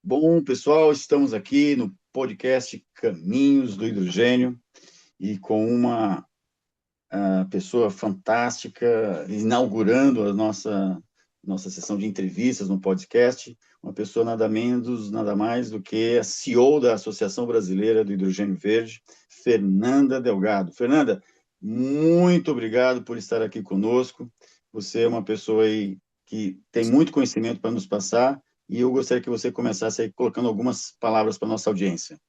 Bom, pessoal, estamos aqui no podcast Caminhos do Hidrogênio e com uma pessoa fantástica, inaugurando a nossa sessão de entrevistas no podcast, uma pessoa nada menos, nada mais do que a CEO da Associação Brasileira do Hidrogênio Verde, Fernanda Delgado. Fernanda, muito obrigado por estar aqui conosco. Você é uma pessoa aí que tem muito conhecimento para nos passar e eu gostaria que você começasse aí colocando algumas palavras para a nossa audiência.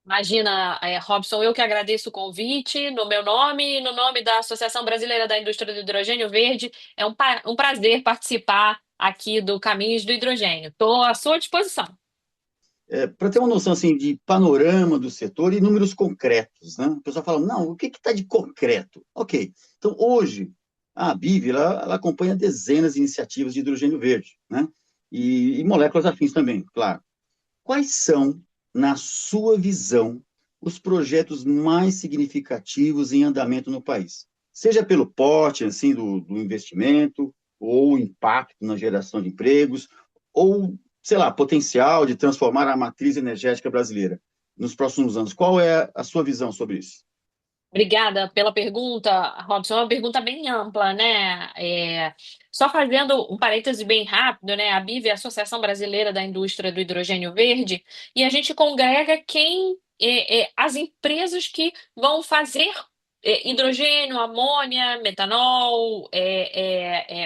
Imagina, Robson, eu que agradeço o convite, no meu nome e no nome da Associação Brasileira da Indústria do Hidrogênio Verde. É um prazer participar aqui do Caminhos do Hidrogênio. Estou à sua disposição. Para ter uma noção assim de panorama do setor e números concretos, né? O pessoal fala, não, o que está de concreto? Ok, então hoje a BIV ela acompanha dezenas de iniciativas de hidrogênio verde, né? E moléculas afins também, claro. Quais são, na sua visão, os projetos mais significativos em andamento no país? Seja pelo porte assim, do investimento, ou impacto na geração de empregos, ou, sei lá, potencial de transformar a matriz energética brasileira nos próximos anos. Qual é a sua visão sobre isso? Obrigada pela pergunta, Robson. É uma pergunta bem ampla, né? Só fazendo um parêntese bem rápido, né? A BIV é a Associação Brasileira da Indústria do Hidrogênio Verde, e a gente congrega as empresas que vão fazer hidrogênio, amônia, metanol,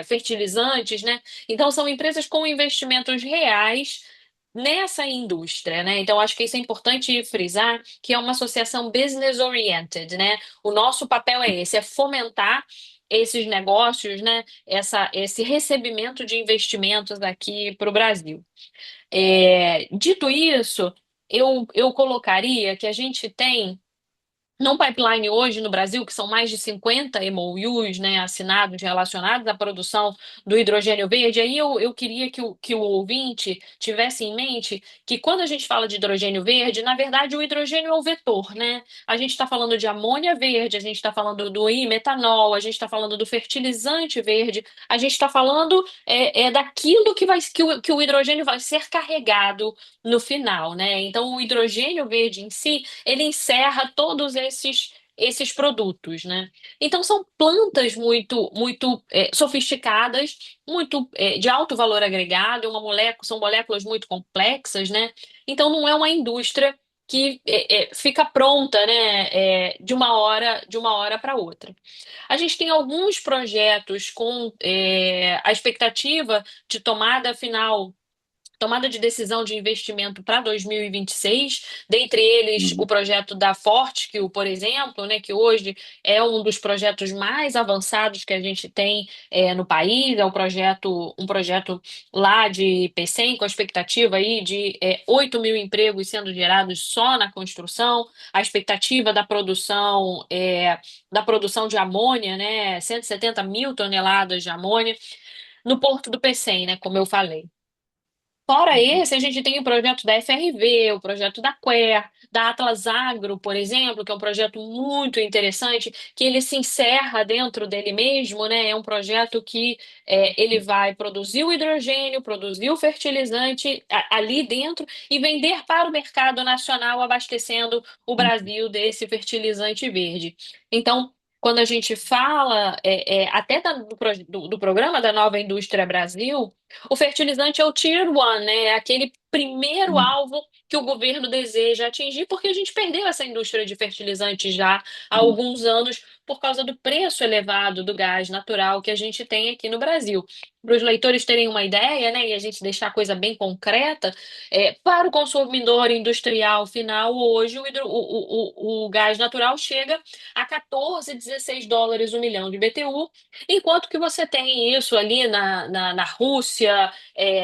fertilizantes, né? Então, são empresas com investimentos reais nessa indústria, né? Então, acho que isso é importante frisar, que é uma associação business oriented, né? O nosso papel é esse, é fomentar esses negócios, né? Esse recebimento de investimentos aqui para o Brasil. Dito isso, eu colocaria que a gente tem num pipeline hoje no Brasil, que são mais de 50 MOUs, né, assinados relacionados à produção do hidrogênio verde, aí eu queria que o ouvinte tivesse em mente que quando a gente fala de hidrogênio verde, na verdade o hidrogênio é o vetor, né? A gente está falando de amônia verde, a gente está falando do metanol, a gente está falando do fertilizante verde, a gente está falando daquilo que o hidrogênio vai ser carregado no final, né? Então o hidrogênio verde em si ele encerra todos esses produtos, né? Então são plantas muito sofisticadas, muito de alto valor agregado, são moléculas muito complexas, né? Então não é uma indústria que fica pronta, né, de uma hora para outra. A gente tem alguns projetos com a expectativa de tomada de decisão de investimento para 2026, dentre eles o Uhum. projeto da Fortescue, por exemplo, né, que hoje é um dos projetos mais avançados que a gente tem no país, é um projeto lá de Pecém, com a expectativa aí de 8 mil empregos sendo gerados só na construção, a expectativa da produção de amônia, né, 170 mil toneladas de amônia, no Porto do Pecém, né, como eu falei. Fora Uhum. esse, a gente tem o projeto da FRV, o projeto da Quer, da Atlas Agro, por exemplo, que é um projeto muito interessante, que ele se encerra dentro dele mesmo, né? É um projeto que ele vai produzir o hidrogênio, produzir o fertilizante ali dentro e vender para o mercado nacional, abastecendo o Brasil desse fertilizante verde. Então, quando a gente fala até do programa da Nova Indústria Brasil, o fertilizante é o Tier 1, né? É aquele primeiro Uhum. alvo que o governo deseja atingir, porque a gente perdeu essa indústria de fertilizante já há alguns anos por causa do preço elevado do gás natural que a gente tem aqui no Brasil. Para os leitores terem uma ideia, né, e a gente deixar a coisa bem concreta, para o consumidor industrial final, hoje o gás natural chega a 14, 16 dólares o milhão de BTU, enquanto que você tem isso ali na Rússia,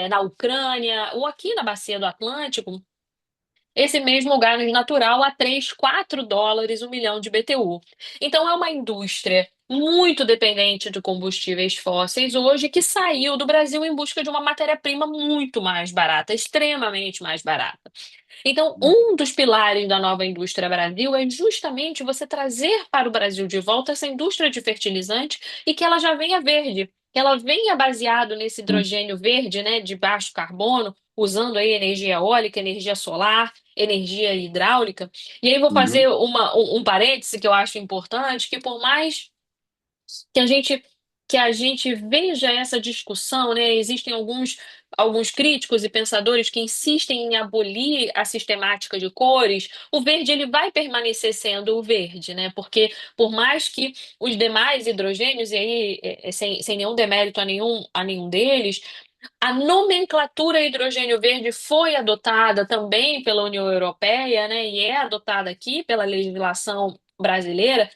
na Ucrânia ou aqui na Bacia do Atlântico, esse mesmo gás natural a 3, 4 dólares o milhão de BTU. Então é uma indústria muito dependente de combustíveis fósseis hoje que saiu do Brasil em busca de uma matéria-prima muito mais barata, extremamente mais barata. Então, um dos pilares da nova indústria Brasil é justamente você trazer para o Brasil de volta essa indústria de fertilizante e que ela já venha verde, que ela venha baseado nesse hidrogênio verde, né, de baixo carbono, usando aí energia eólica, energia solar, energia hidráulica. E aí vou fazer Uhum, um parêntese que eu acho importante, que por mais que a gente veja essa discussão, né? Existem alguns críticos e pensadores que insistem em abolir a sistemática de cores. O verde ele vai permanecer sendo o verde, né? Porque por mais que os demais hidrogênios, e aí sem nenhum demérito a nenhum deles, a nomenclatura hidrogênio verde foi adotada também pela União Europeia, né? E é adotada aqui pela legislação brasileira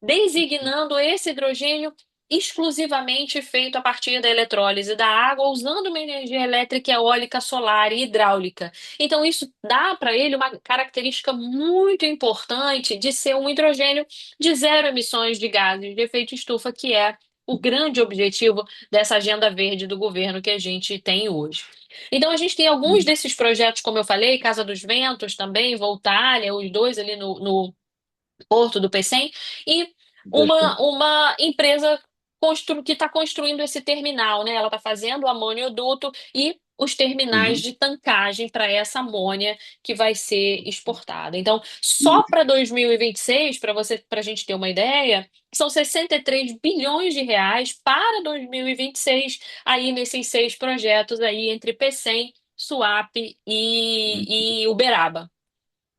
designando esse hidrogênio exclusivamente feito a partir da eletrólise da água, usando uma energia elétrica eólica, solar e hidráulica. Então, isso dá para ele uma característica muito importante de ser um hidrogênio de zero emissões de gases de efeito estufa, que é o grande objetivo dessa agenda verde do governo que a gente tem hoje. Então, a gente tem alguns uhum. desses projetos, como eu falei, Casa dos Ventos também, Voltalia, os dois ali no Porto do Pecém, e Perfeito. uma empresa que está construindo esse terminal, né? Ela está fazendo o amônioduto e os terminais Uhum. de tancagem para essa amônia que vai ser exportada. Então, E, só para 2026, para a gente ter uma ideia, são 63 bilhões de reais para 2026, aí nesses 6 projetos aí entre Pecém, Suape e Uberaba.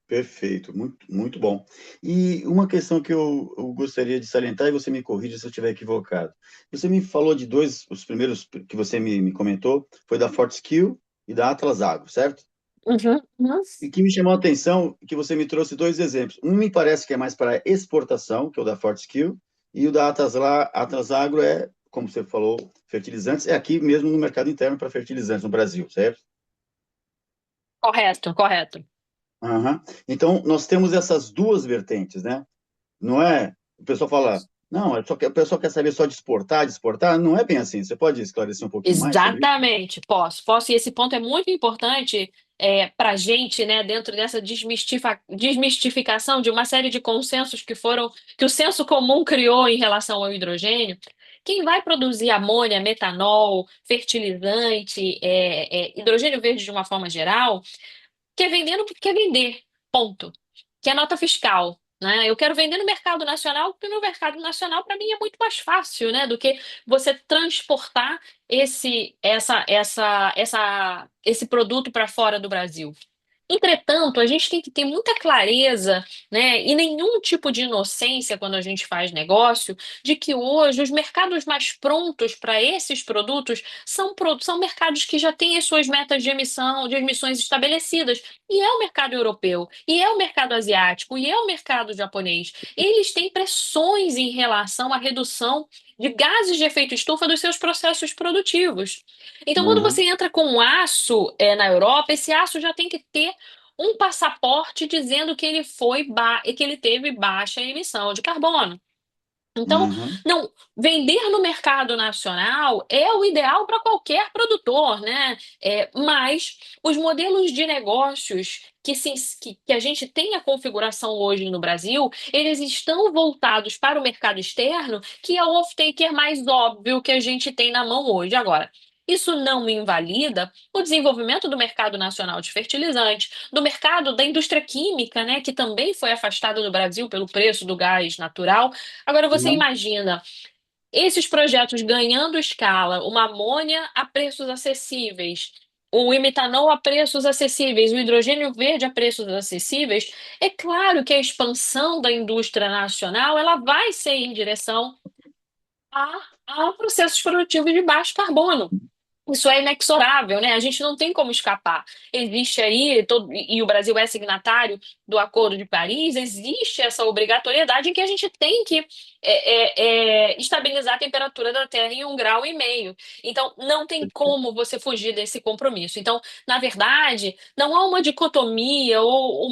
perfeito, muito, muito bom. E uma questão que eu gostaria de salientar, e você me corrija se eu estiver equivocado. Você me falou de dois, os primeiros que você me comentou, foi da Fortescue e da Atlas Agro, certo? Uhum, uhum. E que me chamou a atenção que você me trouxe dois exemplos. Um me parece que é mais para exportação, que é o da Fortescue, e o da Atlas Agro é, como você falou, fertilizantes, é aqui mesmo no mercado interno para fertilizantes no Brasil, certo? Correto, correto. Aham. Então, nós temos essas duas vertentes, né? Não é? O pessoal fala, não, o pessoal quer saber só de exportar. Não é bem assim. Você pode esclarecer um pouquinho mais sobre isso? Exatamente, posso, e esse ponto é muito importante para a gente, né, dentro dessa desmistificação de uma série de consensos que o senso comum criou em relação ao hidrogênio. Quem vai produzir amônia, metanol, fertilizante, hidrogênio verde de uma forma geral, quer vender no que quer vender, ponto. Que é nota fiscal, né? Eu quero vender no mercado nacional, porque no mercado nacional, para mim, é muito mais fácil, né? Do que você transportar esse produto para fora do Brasil. Entretanto, a gente tem que ter muita clareza, né, e nenhum tipo de inocência quando a gente faz negócio, de que hoje os mercados mais prontos para esses produtos são mercados que já têm as suas metas de emissões estabelecidas. E é o mercado europeu, e é o mercado asiático, e é o mercado japonês. Eles têm pressões em relação à redução de gases de efeito estufa dos seus processos produtivos. Então, quando Aham, você entra com aço na Europa, esse aço já tem que ter um passaporte dizendo que que ele teve baixa emissão de carbono. Então, aham, não, vender no mercado nacional é o ideal para qualquer produtor, né? Mas os modelos de negócios que a gente tem a configuração hoje no Brasil, eles estão voltados para o mercado externo, que é o off-taker mais óbvio que a gente tem na mão hoje. Agora, isso não invalida o desenvolvimento do mercado nacional de fertilizantes, do mercado da indústria química, né, que também foi afastado do Brasil pelo preço do gás natural. Agora você aham. imagina esses projetos ganhando escala, uma amônia a preços acessíveis, o metanol a preços acessíveis, o hidrogênio verde a preços acessíveis, é claro que a expansão da indústria nacional ela vai ser em direção a processos produtivos de baixo carbono. isso é inexorável, né? A gente não tem como escapar. Existe aí, e o Brasil é signatário do Acordo de Paris, existe essa obrigatoriedade em que a gente tem que estabilizar a temperatura da Terra em 1,5 graus. Então, não tem como você fugir desse compromisso. Então, na verdade, não há uma dicotomia ou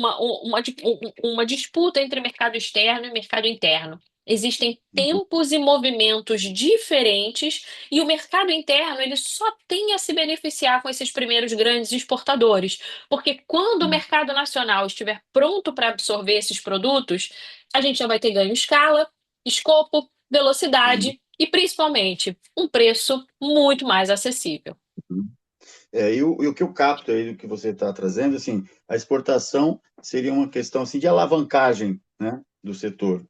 uma disputa entre mercado externo e mercado interno. Existem Uhum, tempos e movimentos diferentes e o mercado interno, ele só tem a se beneficiar com esses primeiros grandes exportadores, porque quando o uhum, mercado nacional estiver pronto para absorver esses produtos, a gente já vai ter ganho escala, escopo, uhum, velocidade e principalmente um preço muito mais acessível. uhum. E o que eu capto aí do que você está trazendo, assim, a exportação seria uma questão assim de alavancagem, né, do setor.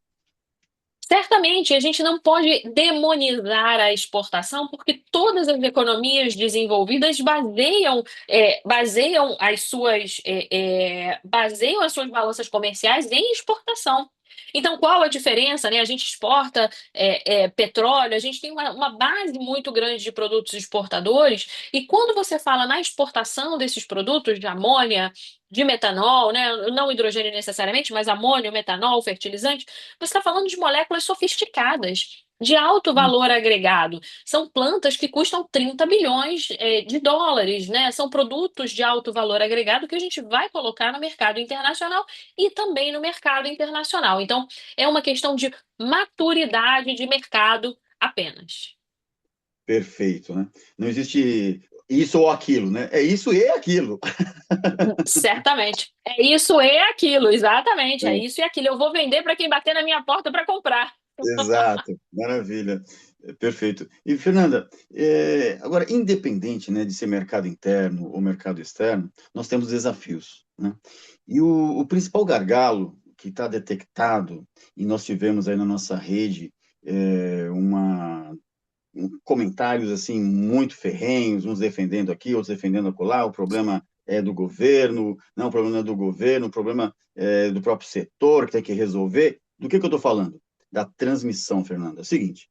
Certamente, a gente não pode demonizar a exportação, porque todas as economias desenvolvidas baseiam as suas balanças comerciais em exportação. Então, qual a diferença, né? A gente exporta petróleo, a gente tem uma base muito grande de produtos exportadores, e quando você fala na exportação desses produtos de amônia, de metanol, né? Não hidrogênio necessariamente, mas amônio, metanol, fertilizante. Você está falando de moléculas sofisticadas, de alto Uhum. valor agregado. São plantas que custam 30 bilhões de dólares, né? São produtos de alto valor agregado que a gente vai colocar no mercado internacional e também no mercado internacional. Então, é uma questão de maturidade de mercado apenas. Perfeito, né? Não existe isso ou aquilo, né? É isso e aquilo. Certamente. É isso e aquilo, exatamente. É É, isso e aquilo. Eu vou vender para quem bater na minha porta para comprar. exato, maravilha, perfeito. E Fernanda, agora, independente, né, de ser mercado interno ou mercado externo, nós temos desafios, né? E o principal gargalo que está detectado, e nós tivemos aí na nossa rede comentários assim muito ferrenhos, uns defendendo aqui, outros defendendo acolá, o problema é do governo, não, o problema não é do governo, o problema é do próprio setor que tem que resolver. Do que eu estou falando? Da transmissão, Fernanda. É o seguinte,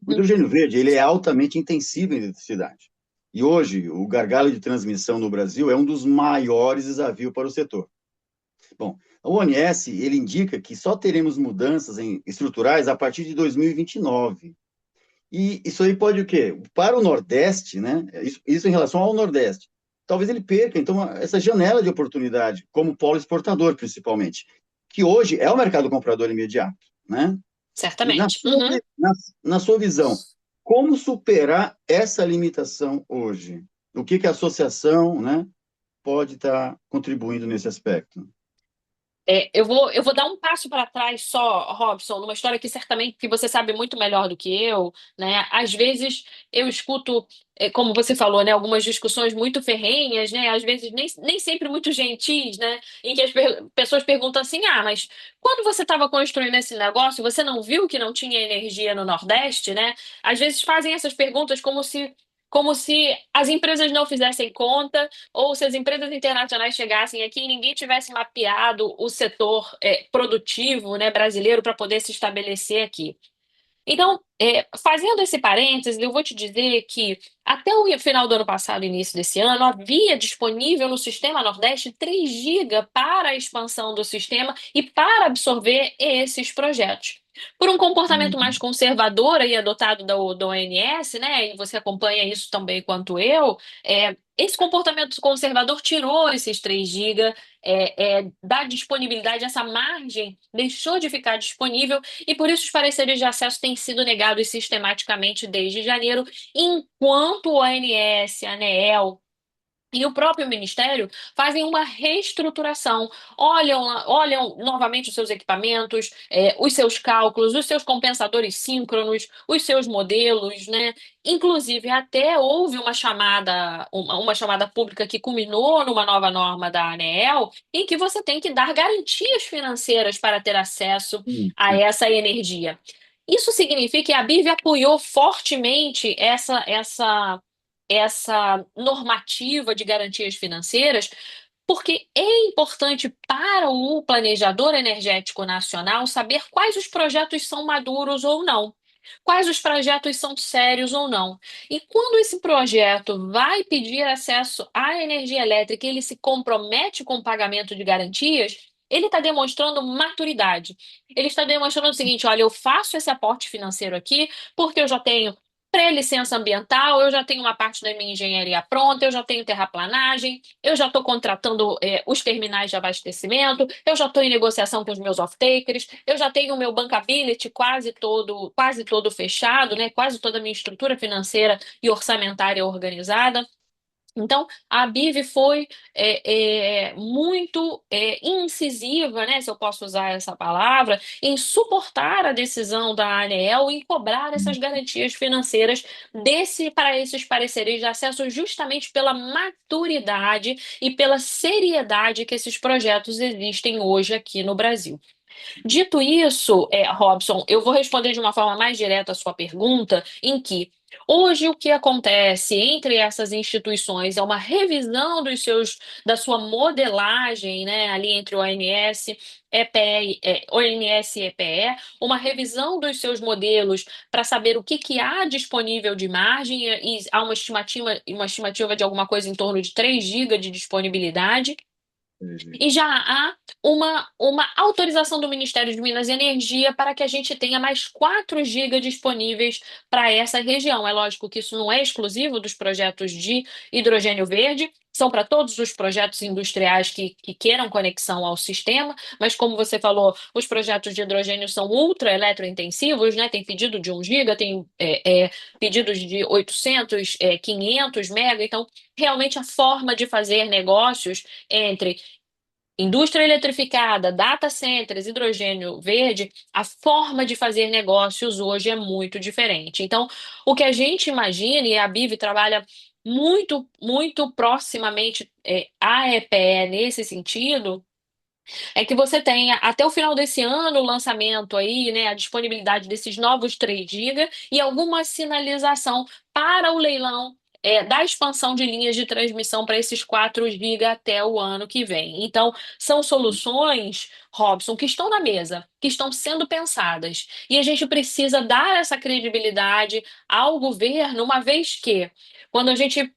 o hidrogênio verde ele é altamente intensivo em eletricidade. E hoje, o gargalo de transmissão no Brasil é um dos maiores desafios para o setor. Bom, o ONS ele indica que só teremos mudanças estruturais a partir de 2029. E isso aí pode o quê? Para o Nordeste, né? Isso em relação ao Nordeste. Talvez ele perca, então, essa janela de oportunidade, como polo exportador, principalmente, que hoje é o mercado comprador imediato, né? E Certamente. Uhum. na sua visão, como superar essa limitação hoje? O que a associação, né, pode estar contribuindo nesse aspecto? Eu vou dar um passo para trás só, Robson, numa história que certamente que você sabe muito melhor do que eu, né? Às vezes eu escuto, como você falou, né, algumas discussões muito ferrenhas, né? Às vezes nem sempre muito gentis, né? Em que as pessoas perguntam assim: ah, mas quando você estava construindo esse negócio, você não viu que não tinha energia no Nordeste, né? Às vezes fazem essas perguntas como se as empresas não fizessem conta ou se as empresas internacionais chegassem aqui e ninguém tivesse mapeado o setor produtivo, né, brasileiro para poder se estabelecer aqui. Então, fazendo esse parênteses, eu vou te dizer que até o final do ano passado, início desse ano, havia disponível no Sistema Nordeste 3 GB para a expansão do sistema e para absorver esses projetos. Por um comportamento mais Uhum. conservador aí adotado da ONS, né, e você acompanha isso também quanto eu, esse comportamento conservador tirou esses 3 GB da disponibilidade, essa margem deixou de ficar disponível e por isso os pareceres de acesso têm sido negados sistematicamente desde janeiro, enquanto o ONS, a ANEEL e o próprio Ministério fazem uma reestruturação, olham novamente os seus equipamentos, os seus cálculos, os seus compensadores síncronos, os seus modelos, né? Inclusive, até houve uma chamada pública que culminou numa nova norma da ANEEL, em que você tem que dar garantias financeiras para ter acesso a Uhum. essa energia. Isso significa que a BIV apoiou fortemente essa normativa de garantias financeiras, porque é importante para o planejador energético nacional saber quais os projetos são maduros ou não. quais os projetos são sérios ou não. E quando esse projeto vai pedir acesso à energia elétrica e ele se compromete com o pagamento de garantias, ele está demonstrando maturidade. Ele está demonstrando o seguinte: olha, eu faço esse aporte financeiro aqui porque eu já tenho pré-licença ambiental, eu já tenho uma parte da minha engenharia pronta, eu já tenho terraplanagem, eu já estou contratando os terminais de abastecimento, eu já estou em negociação com os meus off-takers, eu já tenho o meu bankability quase todo fechado, né? Quase toda a minha estrutura financeira e orçamentária organizada. Então, a BIV foi muito incisiva, né, se eu posso usar essa palavra, em suportar a decisão da ANEEL em cobrar essas garantias financeiras para esses pareceres de acesso, justamente pela maturidade e pela seriedade que esses projetos existem hoje aqui no Brasil. Dito isso, Robson, eu vou responder de uma forma mais direta a sua pergunta, em que hoje o que acontece entre essas instituições é uma revisão da sua modelagem, né, ali entre ONS, EPE, ONS e EPE, uma revisão dos seus modelos para saber o que há disponível de margem, e há uma estimativa de alguma coisa em torno de 3 GB de disponibilidade. Entendi. E já há uma autorização do Ministério de Minas e Energia para que a gente tenha mais 4 GB disponíveis para essa região. É lógico que isso não é exclusivo dos projetos de hidrogênio verde, são para todos os projetos industriais que queiram conexão ao sistema, mas como você falou, os projetos de hidrogênio são ultra eletrointensivos, né? Tem pedido de 1 GB, tem pedidos de 800, 500 mega, então realmente a forma de fazer negócios entre indústria eletrificada, data centers, hidrogênio verde, a forma de fazer negócios hoje é muito diferente. Então, o que a gente imagina, e a BIV trabalha muito, muito proximamente à EPE nesse sentido, é que você tenha até o final desse ano o lançamento aí, né, a disponibilidade desses novos 3 GB e alguma sinalização para o leilão da expansão de linhas de transmissão para esses 4 GB até o ano que vem. Então, são soluções, Robson, que estão na mesa, que estão sendo pensadas. E a gente precisa dar essa credibilidade ao governo, uma vez que, quando a gente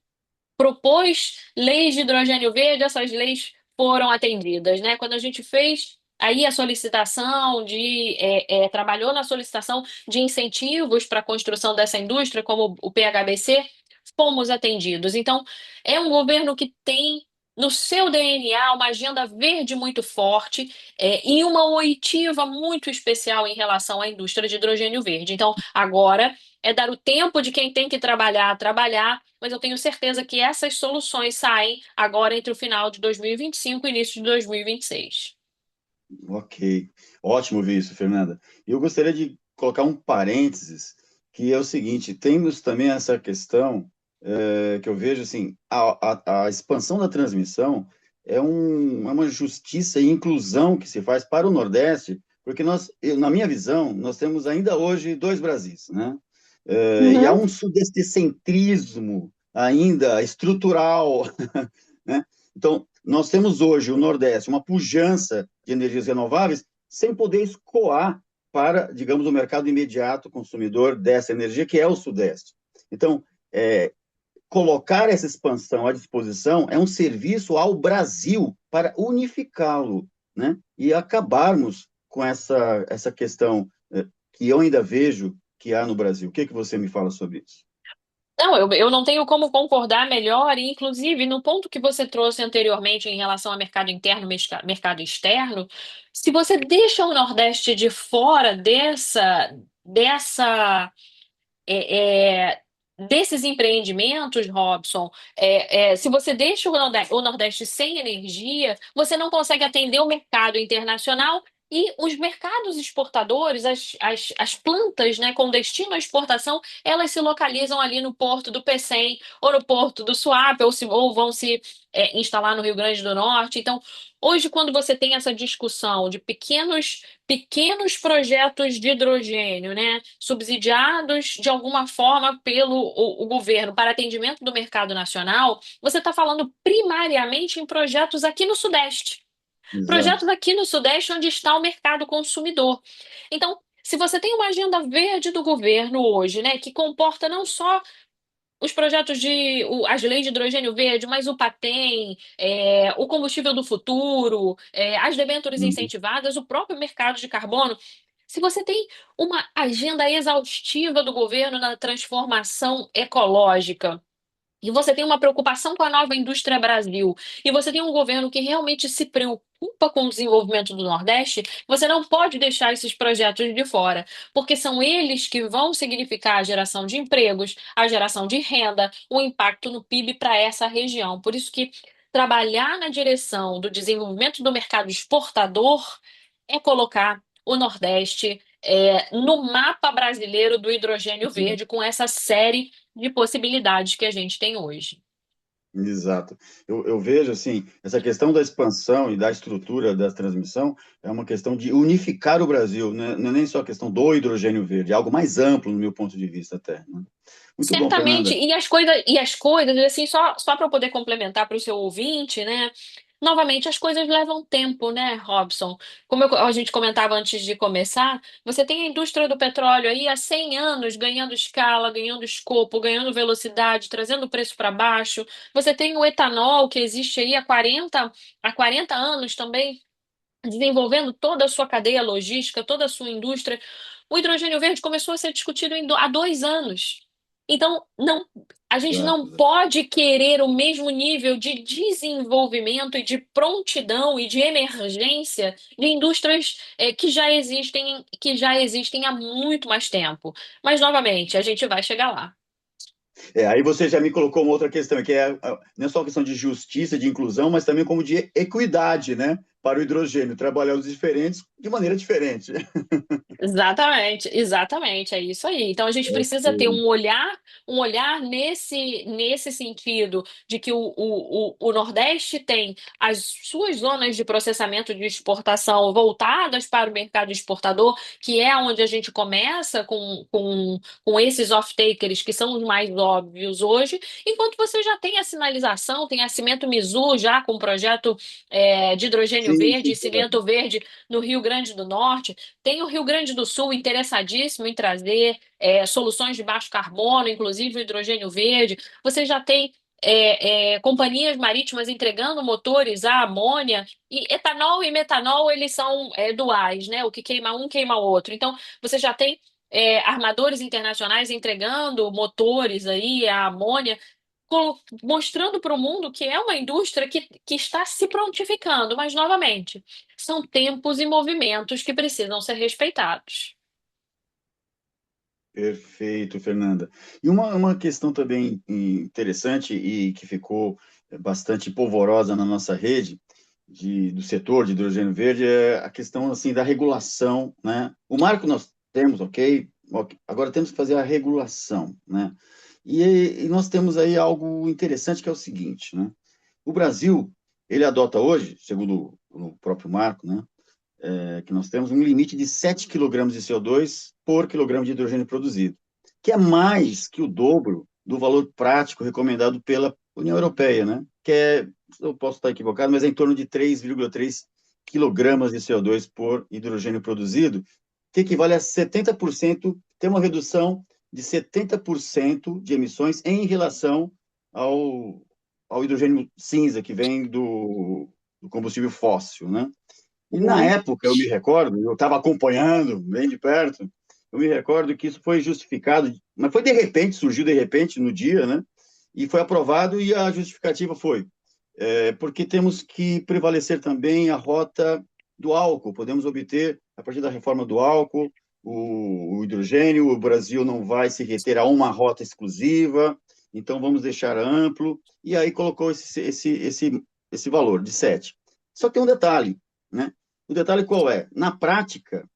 propôs leis de hidrogênio verde, essas leis foram atendidas, né? Quando a gente fez aí a solicitação trabalhou na solicitação de incentivos para a construção dessa indústria, como o PHBC, fomos atendidos. Então, é um governo que tem no seu DNA uma agenda verde muito forte e uma oitiva muito especial em relação à indústria de hidrogênio verde. Então, agora é dar o tempo de quem tem que trabalhar, mas eu tenho certeza que essas soluções saem agora entre o final de 2025 e início de 2026. Ok, ótimo ver isso, Fernanda. Eu gostaria de colocar um parênteses, que é o seguinte: temos também essa questão que eu vejo assim, a expansão da transmissão é uma justiça e inclusão que se faz para o Nordeste, porque na minha visão, nós temos ainda hoje dois Brasis, né? E há Uhum. um sudestecentrismo ainda estrutural, né? Então, nós temos hoje o Nordeste, uma pujança de energias renováveis, sem poder escoar para, digamos, o mercado imediato consumidor dessa energia, que é o Sudeste. Então, colocar essa expansão à disposição é um serviço ao Brasil para unificá-lo, né? E acabarmos com essa questão que eu ainda vejo que há no Brasil. O que você me fala sobre isso? Não, eu não tenho como concordar melhor, e inclusive no ponto que você trouxe anteriormente em relação ao mercado interno, mercado externo, se você deixa o Nordeste de fora dessa é, é, desses empreendimentos, Robson, se você deixa o Nordeste sem energia, você não consegue atender o mercado internacional e os mercados exportadores, as plantas, né, com destino à exportação, elas se localizam ali no porto do Pecém ou no porto do Suape, ou vão se instalar no Rio Grande do Norte. Então, hoje, quando você tem essa discussão de pequenos projetos de hidrogênio, né, subsidiados de alguma forma pelo o governo para atendimento do mercado nacional, você está falando primariamente em projetos aqui no Sudeste. Exato. Projetos aqui no Sudeste onde está o mercado consumidor. Então, se você tem uma agenda verde do governo hoje, né, que comporta não só os projetos as leis de hidrogênio verde, mas o Patem, o combustível do futuro, as debêntures Uhum. incentivadas, o próprio mercado de carbono. Se você tem uma agenda exaustiva do governo na transformação ecológica, e você tem uma preocupação com a nova indústria Brasil, e você tem um governo que realmente se preocupa com o desenvolvimento do Nordeste, você não pode deixar esses projetos de fora, porque são eles que vão significar a geração de empregos, a geração de renda, o impacto no PIB para essa região. Por isso que trabalhar na direção do desenvolvimento do mercado exportador é colocar o Nordeste no mapa brasileiro do hidrogênio verde, com essa série de possibilidades que a gente tem hoje. Exato. Eu vejo, assim, essa questão da expansão e da estrutura da transmissão é uma questão de unificar o Brasil, né? Não é nem só a questão do hidrogênio verde, é algo mais amplo, no meu ponto de vista, até, né? Muito bom, Certamente, Fernanda. e as coisas, assim, só para eu poder complementar para o seu ouvinte, né? Novamente, as coisas levam tempo, né, Robson? Como a gente comentava antes de começar, você tem a indústria do petróleo aí há 100 anos ganhando escala, ganhando escopo, ganhando velocidade, trazendo o preço para baixo. Você tem o etanol, que existe aí há 40 anos também, desenvolvendo toda a sua cadeia logística, toda a sua indústria. O hidrogênio verde começou a ser discutido há 2 anos. Então, não, a gente Exato, não exato. pode querer o mesmo nível de desenvolvimento e de prontidão e de emergência de indústrias que já existem há muito mais tempo. Mas, novamente, a gente vai chegar lá. Aí você já me colocou uma outra questão, que não é só uma questão de justiça, de inclusão, mas também como de equidade, né? Para o hidrogênio, trabalhar os diferentes de maneira diferente. Exatamente, exatamente, é isso aí. Então a gente precisa ter um olhar nesse sentido de que o Nordeste tem as suas zonas de processamento de exportação voltadas para o mercado exportador, que é onde a gente começa com esses off-takers que são os mais óbvios hoje, enquanto você já tem a sinalização, tem a Cimento Mizu já com o projeto de hidrogênio Sim, verde sim, e cimento verde no Rio Grande do Norte. Tem o Rio Grande do Sul interessadíssimo em trazer soluções de baixo carbono, inclusive o hidrogênio verde. Você já tem companhias marítimas entregando motores a amônia. E etanol e metanol, eles são duais, né? O que queima um, queima o outro. Então, você já tem armadores internacionais entregando motores aí a amônia, mostrando para o mundo que é uma indústria que está se prontificando, mas, novamente, são tempos e movimentos que precisam ser respeitados. perfeito, Fernanda. E uma questão também interessante e que ficou bastante polvorosa na nossa rede do setor de hidrogênio verde é a questão assim da regulação, né? O marco nós temos, ok, agora temos que fazer a regulação, né? E nós temos aí algo interessante que é o seguinte, né? O Brasil, ele adota hoje, segundo o próprio marco, né? Que nós temos um limite de 7 quilogramas de CO2 por quilograma de hidrogênio produzido, que é mais que o dobro do valor prático recomendado pela União Europeia, né? Que é, eu posso estar equivocado, mas é em torno de 3,3 quilogramas de CO2 por hidrogênio produzido, que equivale a 70%, tem uma redução de 70% de emissões em relação ao, ao hidrogênio cinza, que vem do combustível fóssil, né? E na Uhum. época, eu me recordo, eu estava acompanhando bem de perto, eu me recordo que isso foi justificado, mas foi de repente, surgiu de repente no dia, né? E foi aprovado, e a justificativa foi porque temos que prevalecer também a rota do álcool. Podemos obter, a partir da reforma do álcool, o hidrogênio, o Brasil não vai se reter a uma rota exclusiva, então vamos deixar amplo, e aí colocou esse valor de 7. Só que tem um detalhe, né? O detalhe qual é? Na prática,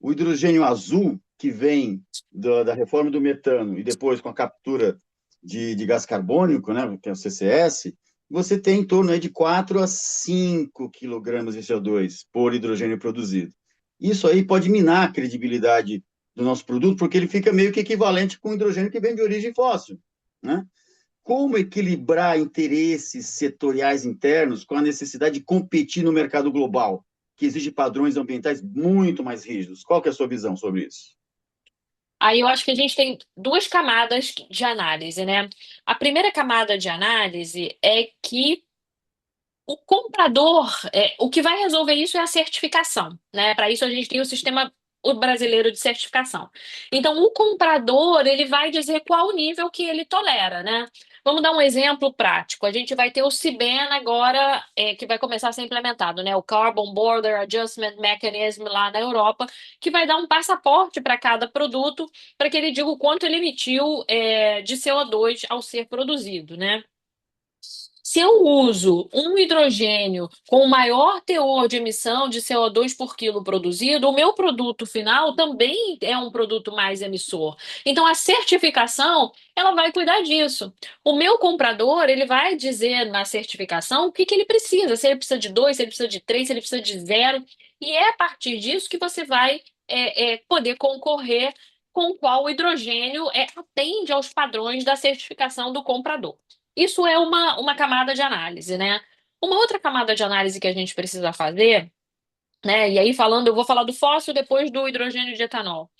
o hidrogênio azul, que vem da reforma do metano e depois com a captura de gás carbônico, né, que é o CCS, você tem em torno aí de 4 a 5 quilogramas de CO2 por hidrogênio produzido. Isso aí pode minar a credibilidade do nosso produto, porque ele fica meio que equivalente com o hidrogênio que vem de origem fóssil, né? Como equilibrar interesses setoriais internos com a necessidade de competir no mercado global? que exige padrões ambientais muito mais rígidos? Qual que é a sua visão sobre isso? Aí eu acho que a gente tem duas camadas de análise, né? A primeira camada de análise é que o comprador, o que vai resolver isso é a certificação, né? Para isso a gente tem o sistema brasileiro de certificação. Então, o comprador, ele vai dizer qual o nível que ele tolera, né? Vamos dar um exemplo prático. A gente vai ter o CBAM agora, que vai começar a ser implementado, né? O Carbon Border Adjustment Mechanism lá na Europa, que vai dar um passaporte para cada produto, para que ele diga o quanto ele emitiu, de CO2 ao ser produzido, né? Se eu uso um hidrogênio com maior teor de emissão de CO2 por quilo produzido, o meu produto final também é um produto mais emissor. Então, a certificação, ela vai cuidar disso. O meu comprador, ele vai dizer na certificação o que que ele precisa, se ele precisa de 2, se ele precisa de 3, se ele precisa de zero. E é a partir disso que você vai poder concorrer com qual hidrogênio atende aos padrões da certificação do comprador. Isso é uma camada de análise, né? Uma outra camada de análise que a gente precisa fazer, né? E aí falando, eu vou falar do fóssil depois do hidrogênio de etanol.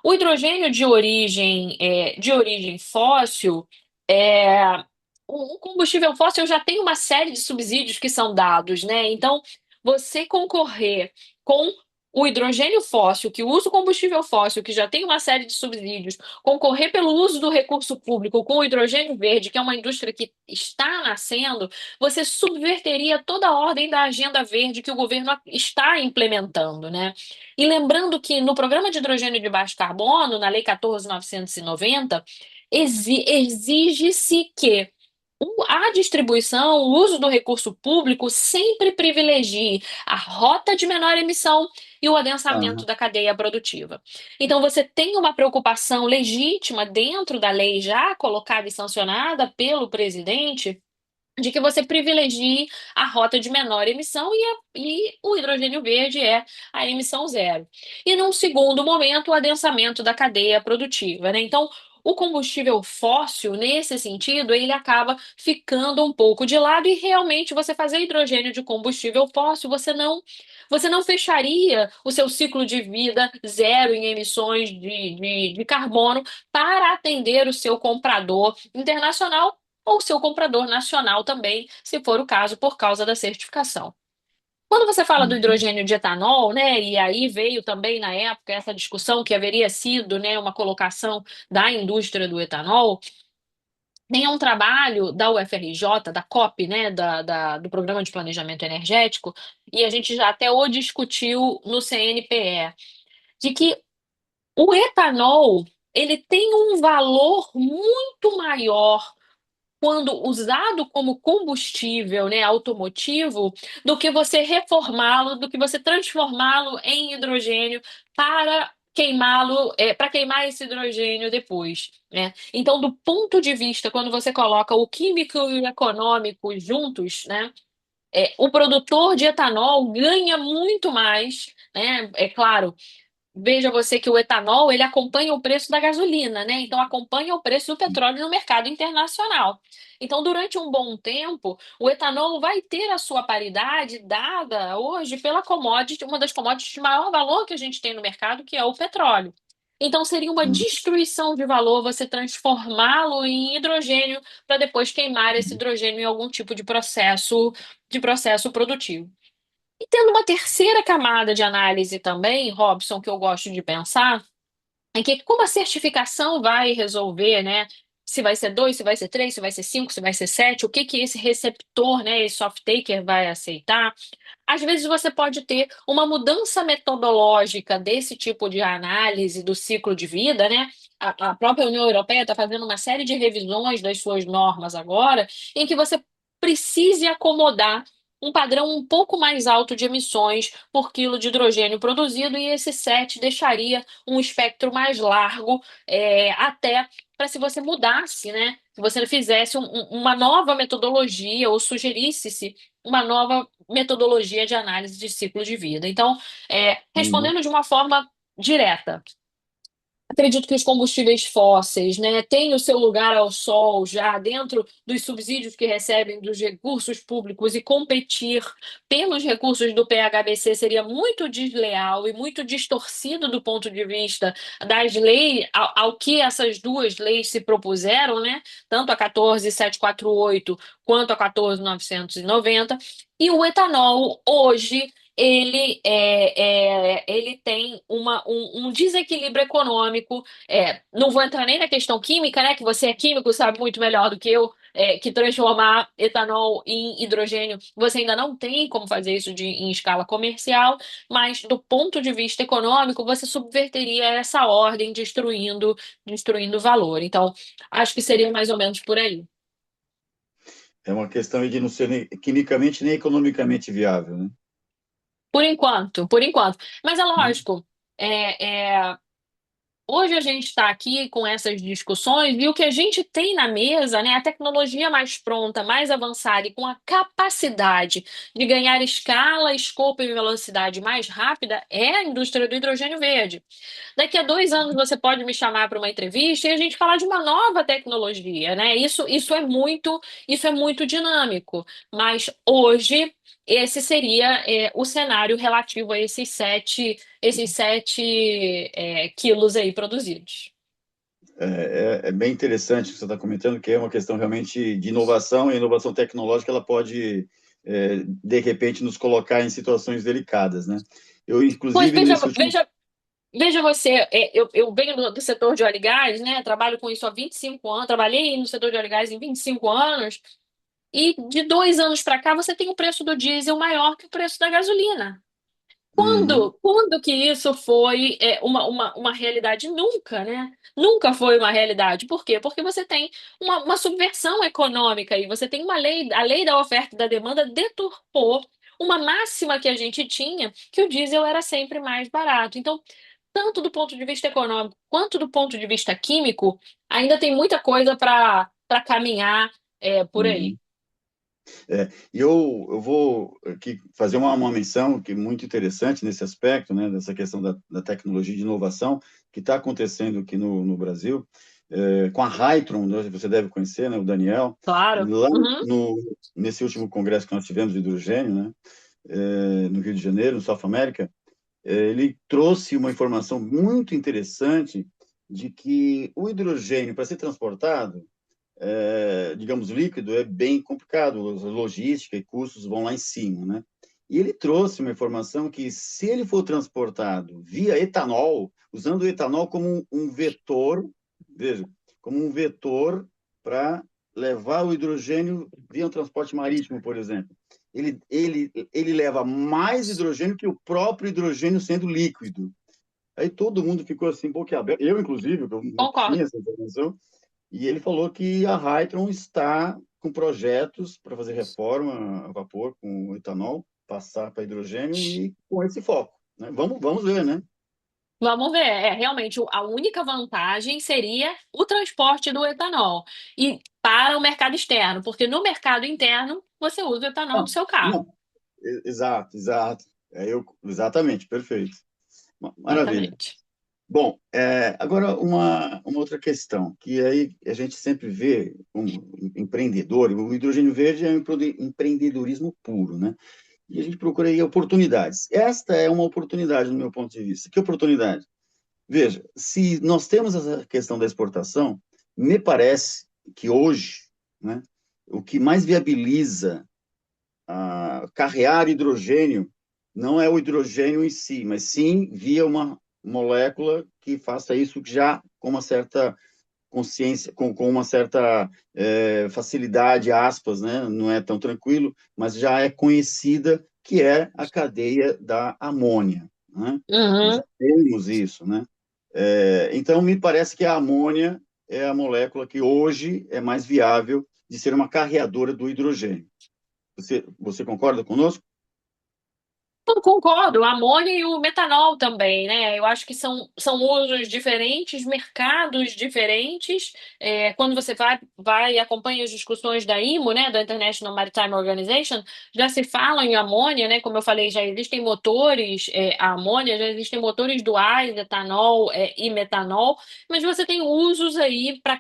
O hidrogênio de origem fóssil, é, o combustível fóssil já tem uma série de subsídios que são dados, né? Então, você concorrer com o hidrogênio fóssil, que usa o combustível fóssil, que já tem uma série de subsídios, concorrer pelo uso do recurso público com o hidrogênio verde, que é uma indústria que está nascendo, você subverteria toda a ordem da agenda verde que o governo está implementando, né? E lembrando que no Programa de Hidrogênio de Baixo Carbono, na Lei 14.990, exige-se que a distribuição, o uso do recurso público sempre privilegie a rota de menor emissão e o adensamento Ah, da cadeia produtiva. Então, você tem uma preocupação legítima dentro da lei já colocada e sancionada pelo presidente de que você privilegie a rota de menor emissão e o hidrogênio verde é a emissão zero. E num segundo momento, o adensamento da cadeia produtiva, né? Então, o combustível fóssil, nesse sentido, ele acaba ficando um pouco de lado e realmente você fazer hidrogênio de combustível fóssil, você não fecharia o seu ciclo de vida zero em emissões de carbono para atender o seu comprador internacional ou seu comprador nacional também, se for o caso, por causa da certificação. Quando você fala do uhum. hidrogênio de etanol, né, e aí veio também na época essa discussão que haveria sido, né, uma colocação da indústria do etanol, tem um trabalho da UFRJ, da COP, né, do Programa de Planejamento Energético, e a gente já até o discutiu no CNPE, de que o etanol ele tem um valor muito maior quando usado como combustível, né, automotivo, do que você reformá-lo, do que você transformá-lo em hidrogênio para queimá-lo, para queimar esse hidrogênio depois, né? Então, do ponto de vista, quando você coloca o químico e o econômico juntos, né, o produtor de etanol ganha muito mais, né? É claro, veja você que o etanol, ele acompanha o preço da gasolina, né? Então acompanha o preço do petróleo no mercado internacional. Então, durante um bom tempo, o etanol vai ter a sua paridade dada hoje pela commodity, uma das commodities de maior valor que a gente tem no mercado, que é o petróleo. Então, seria uma Uhum. destruição de valor você transformá-lo em hidrogênio para depois queimar esse hidrogênio em algum tipo de processo produtivo. E tendo uma terceira camada de análise também, Robson, que eu gosto de pensar, é que como a certificação vai resolver, né? Se vai ser 2, se vai ser 3, se vai ser 5, se vai ser 7, o que que esse receptor, né, esse off-taker vai aceitar? Às vezes você pode ter uma mudança metodológica desse tipo de análise do ciclo de vida, né? A própria União Europeia está fazendo uma série de revisões das suas normas agora, em que você precise acomodar um padrão um pouco mais alto de emissões por quilo de hidrogênio produzido, e esse 7 deixaria um espectro mais largo, até para se você mudasse, né? Se você fizesse uma nova metodologia ou sugerisse-se uma nova metodologia de análise de ciclo de vida. Então, Uhum. respondendo de uma forma direta, acredito que os combustíveis fósseis, né, têm o seu lugar ao sol já dentro dos subsídios que recebem dos recursos públicos e competir pelos recursos do PHBC seria muito desleal e muito distorcido do ponto de vista das leis, ao que essas duas leis se propuseram, né, tanto a 14.748 quanto a 14.990, e o etanol hoje ele tem um desequilíbrio econômico. Não vou entrar nem na questão química, né? Que você é químico, sabe muito melhor do que eu, que transformar etanol em hidrogênio, você ainda não tem como fazer isso em escala comercial, mas do ponto de vista econômico, você subverteria essa ordem, destruindo o valor. Então, acho que seria mais ou menos por aí. É uma questão de não ser nem quimicamente nem economicamente viável, né? Por enquanto, por enquanto. Mas é Uhum. lógico, hoje a gente está aqui com essas discussões e o que a gente tem na mesa, né, a tecnologia mais pronta, mais avançada e com a capacidade de ganhar escala, escopo e velocidade mais rápida é a indústria do hidrogênio verde. Daqui a 2 anos você pode me chamar para uma entrevista e a gente falar de uma nova tecnologia, né? Isso é muito dinâmico. Mas hoje esse seria o cenário relativo a esses sete quilos aí produzidos. É bem interessante o que você está comentando, que é uma questão realmente de inovação, e a inovação tecnológica ela pode, de repente, nos colocar em situações delicadas, né? Eu, Pois inclusive, veja, nesse último... veja, veja você, eu venho do setor de óleo e gás, né? Trabalho com isso há 25 anos, trabalhei no setor de óleo e gás em 25 anos, e de 2 anos para cá você tem o preço do diesel maior que o preço da gasolina. Uhum, Quando que isso foi uma realidade? Nunca, né? Nunca foi uma realidade. Por quê? Porque você tem uma subversão econômica e você tem uma lei, a lei da oferta e da demanda deturpou uma máxima que a gente tinha, que o diesel era sempre mais barato. Então, tanto do ponto de vista econômico quanto do ponto de vista químico, ainda tem muita coisa para caminhar por aí. uhum. E eu vou aqui fazer uma menção que é muito interessante nesse aspecto, né, dessa questão da tecnologia de inovação que está acontecendo aqui no Brasil, com a Hytron, né, você deve conhecer, né, o Daniel, Claro. lá Uhum. nesse último congresso que nós tivemos de hidrogênio, né, no Rio de Janeiro, no South America, ele trouxe uma informação muito interessante de que o hidrogênio, para ser transportado, digamos, líquido, é bem complicado, logística e custos vão lá em cima, né? E ele trouxe uma informação que, se ele for transportado via etanol, usando o etanol como um vetor, veja, como um vetor para levar o hidrogênio via um transporte marítimo, por exemplo. Ele leva mais hidrogênio que o próprio hidrogênio sendo líquido. Aí todo mundo ficou assim, boquiaberto. Eu, inclusive, eu não tinha Concordo. essa informação, e ele falou que a Hytron está com projetos para fazer reforma a vapor com etanol, passar para hidrogênio e com esse foco, né? Vamos ver, né? Vamos ver, realmente a única vantagem seria o transporte do etanol e para o mercado externo, porque no mercado interno você usa o etanol do Não, seu carro. não, exato, exato. Exatamente, perfeito. Maravilha. Exatamente. Bom, agora uma outra questão, que aí a gente sempre vê como empreendedor, o hidrogênio verde é um empreendedorismo puro, né? E a gente procura aí oportunidades. Esta é uma oportunidade, no meu ponto de vista. Que oportunidade? Veja, se nós temos essa questão da exportação, me parece que hoje, né, o que mais viabiliza carrear hidrogênio não é o hidrogênio em si, mas sim via uma molécula que faça isso já com uma certa consciência, com uma certa facilidade, aspas, né? Não é tão tranquilo, mas já é conhecida, que é a cadeia da amônia, né? Nós Uhum. já temos isso, né? Então, me parece que a amônia é a molécula que hoje é mais viável de ser uma carreadora do hidrogênio. Você concorda conosco? Eu concordo, o amônia e o metanol também, né? Eu acho que são usos diferentes, mercados diferentes. Quando você vai e acompanha as discussões da IMO, né, da International Maritime Organization, já se fala em amônia, né? Como eu falei, já existem motores a amônia, já existem motores duais, etanol e metanol, mas você tem usos aí para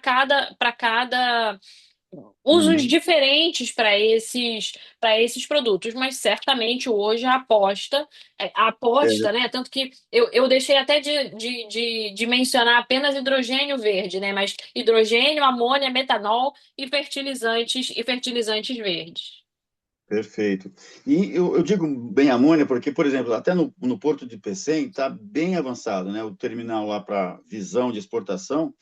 cada usos Uhum. diferentes para esses produtos, mas certamente hoje a aposta, né? Tanto que eu deixei até de mencionar apenas hidrogênio verde, né? Mas hidrogênio, amônia, metanol e fertilizantes verdes. Perfeito. E eu digo bem amônia porque, por exemplo, até no Porto de Pecém está bem avançado, né? O terminal lá para visão de exportação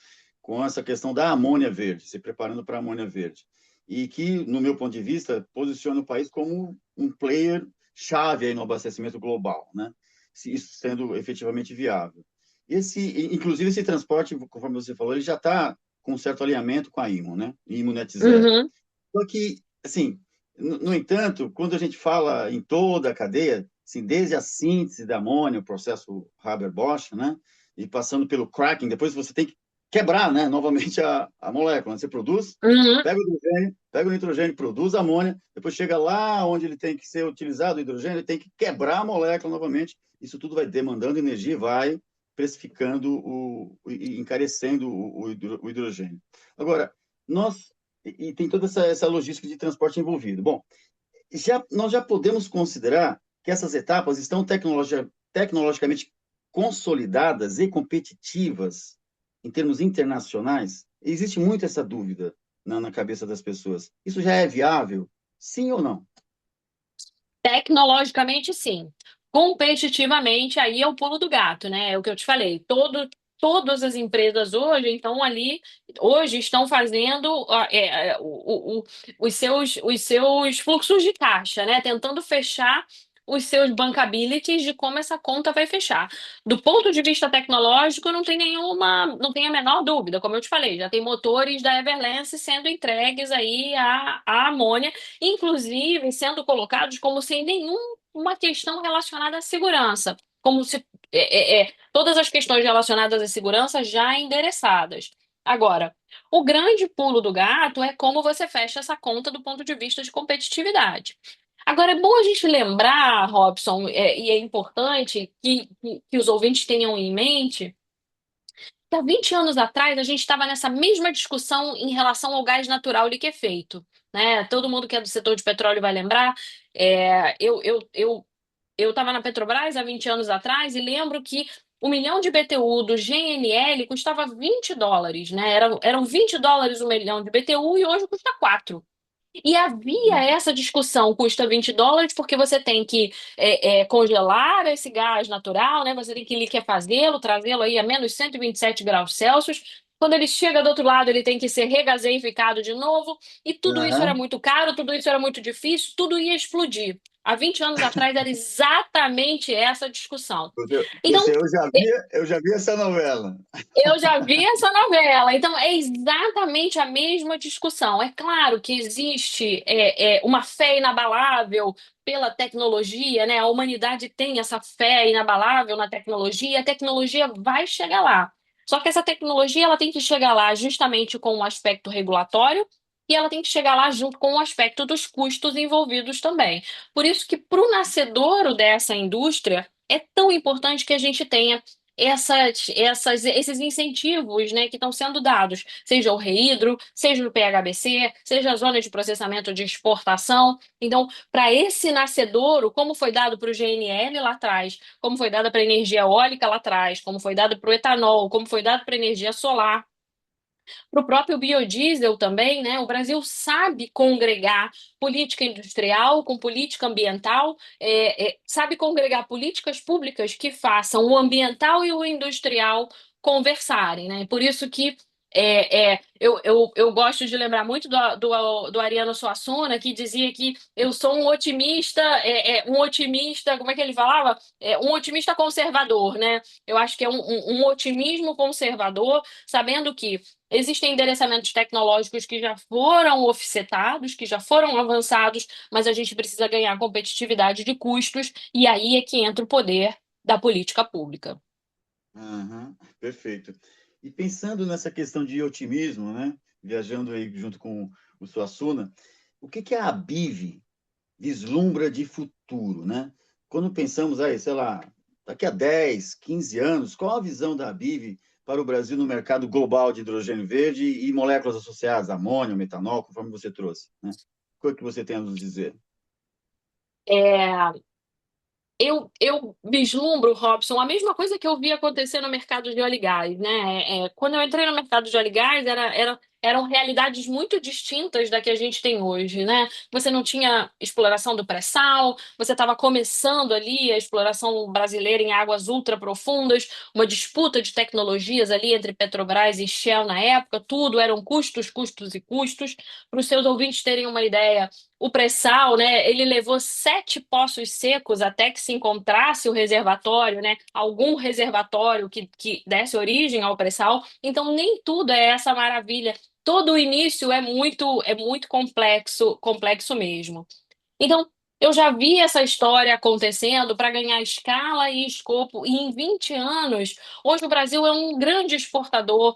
com essa questão da amônia verde, se preparando para a amônia verde. E que, no meu ponto de vista, posiciona o país como um player chave aí no abastecimento global, né? Se isso sendo efetivamente viável. Inclusive, esse transporte, conforme você falou, ele já está com um certo alinhamento com a IMO, né? IMO Net Zero. Uhum, Só que, assim, no entanto, quando a gente fala em toda a cadeia, assim, desde a síntese da amônia, o processo Haber-Bosch, né, e passando pelo cracking, depois você tem que quebrar, né, novamente a molécula. Né? Você produz, uhum. pega o hidrogênio, pega o nitrogênio, produz a amônia, depois chega lá onde ele tem que ser utilizado o hidrogênio, ele tem que quebrar a molécula novamente. Isso tudo vai demandando energia e vai precificando e encarecendo o hidrogênio. Agora, nós tem toda essa logística de transporte envolvida. Bom, nós já podemos considerar que essas etapas estão tecnologicamente consolidadas e competitivas em termos internacionais? Existe muito essa dúvida na cabeça das pessoas. Isso já é viável? Sim ou não? Tecnologicamente, sim. Competitivamente, aí é o pulo do gato, né? É o que eu te falei. Todas as empresas hoje, então, ali, hoje estão fazendo os seus fluxos de caixa, né? Tentando fechar os seus bankabilities de como essa conta vai fechar. Do ponto de vista tecnológico, não tem a menor dúvida, como eu te falei, já tem motores da Everlance sendo entregues aí à amônia, inclusive sendo colocados como sem nenhuma questão relacionada à segurança, como se todas as questões relacionadas à segurança já endereçadas. Agora, o grande pulo do gato é como você fecha essa conta do ponto de vista de competitividade. Agora, é bom a gente lembrar, Robson, e é importante que os ouvintes tenham em mente que há 20 anos atrás a gente estava nessa mesma discussão em relação ao gás natural liquefeito, né? Todo mundo que é do setor de petróleo vai lembrar. Eu estava na Petrobras há 20 anos atrás e lembro que o milhão de BTU do GNL custava US$ 20, né? Eram US$ 20 o milhão de BTU e hoje custa 4. E havia essa discussão, custa US$ 20, porque você tem que congelar esse gás natural, né? Você tem que liquefazê-lo, trazê-lo aí a menos 127 graus Celsius. Quando ele chega do outro lado, ele tem que ser regaseificado de novo. E tudo isso era Aham. muito caro, tudo isso era muito difícil, tudo ia explodir. Há 20 anos atrás era exatamente essa discussão. Então, Eu já vi essa novela. eu já vi essa novela, então é exatamente a mesma discussão. É claro que existe uma fé inabalável pela tecnologia, né? A humanidade tem essa fé inabalável na tecnologia, e a tecnologia vai chegar lá. Só que essa tecnologia ela tem que chegar lá justamente com o aspecto regulatório e ela tem que chegar lá junto com o aspecto dos custos envolvidos também. Por isso que para o nascedouro dessa indústria é tão importante que a gente tenha esses incentivos, né, que estão sendo dados, seja o REIDRO, seja o PHBC, seja a zona de processamento de exportação. Então, para esse nascedouro, como foi dado para o GNL lá atrás, como foi dado para a energia eólica lá atrás, como foi dado para o etanol, como foi dado para a energia solar, para o próprio biodiesel também, né? O Brasil sabe congregar política industrial com política ambiental, sabe congregar políticas públicas que façam o ambiental e o industrial conversarem, né? Por isso que Eu gosto de lembrar muito do Ariano Suassuna, que dizia que eu sou um otimista, como é que ele falava? Um otimista conservador, né? Eu acho que é um otimismo conservador, sabendo que existem endereçamentos tecnológicos que já foram offsetados, que já foram avançados, mas a gente precisa ganhar competitividade de custos, e aí é que entra o poder da política pública. Aham, perfeito. E pensando nessa questão de otimismo, né? Viajando aí junto com o Suassuna, o que a ABIV vislumbra de futuro, né? Quando pensamos aí, sei lá, daqui a 10, 15 anos, qual a visão da ABIV para o Brasil no mercado global de hidrogênio verde e moléculas associadas, amônio, metanol, conforme você trouxe, né? O que você tem a nos dizer? É, eu vislumbro, Robson, a mesma coisa que eu vi acontecer no mercado de óleo e gás, né? Quando eu entrei no mercado de óleo e gás, eram realidades muito distintas da que a gente tem hoje, né? Você não tinha exploração do pré-sal, você estava começando ali a exploração brasileira em águas ultraprofundas, uma disputa de tecnologias ali entre Petrobras e Shell na época, tudo eram custos, custos e custos. Para os seus ouvintes terem uma ideia, o pré-sal, né, ele levou 7 poços secos até que se encontrasse o reservatório, né, algum reservatório que desse origem ao pré-sal. Então, nem tudo é essa maravilha. Todo o início é muito complexo, complexo mesmo. Então, eu já vi essa história acontecendo para ganhar escala e escopo, e em 20 anos, hoje o Brasil é um grande exportador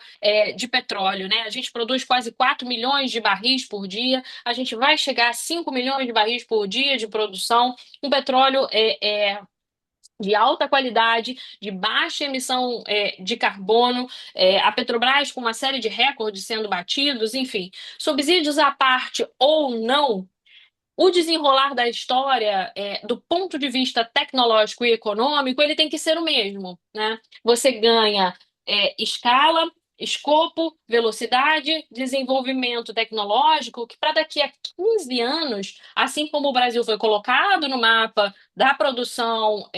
de petróleo, né? A gente produz quase 4 milhões de barris por dia, a gente vai chegar a 5 milhões de barris por dia de produção, um petróleo de alta qualidade, de baixa emissão de carbono, a Petrobras com uma série de recordes sendo batidos, enfim, subsídios à parte ou não, o desenrolar da história, do ponto de vista tecnológico e econômico, ele tem que ser o mesmo, né? Você ganha escala, escopo, velocidade, desenvolvimento tecnológico, que para daqui a 15 anos, assim como o Brasil foi colocado no mapa da produção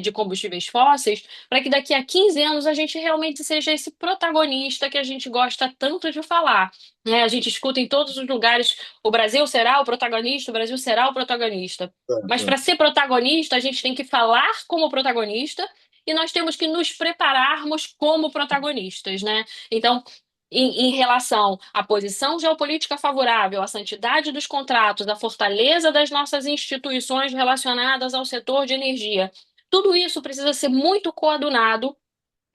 de combustíveis fósseis, para que daqui a 15 anos a gente realmente seja esse protagonista que a gente gosta tanto de falar, né? A gente escuta em todos os lugares: o Brasil será o protagonista, o Brasil será o protagonista. Mas para ser protagonista, a gente tem que falar como protagonista e nós temos que nos prepararmos como protagonistas, né? Então, em relação à posição geopolítica favorável, à santidade dos contratos, à fortaleza das nossas instituições relacionadas ao setor de energia, tudo isso precisa ser muito coadunado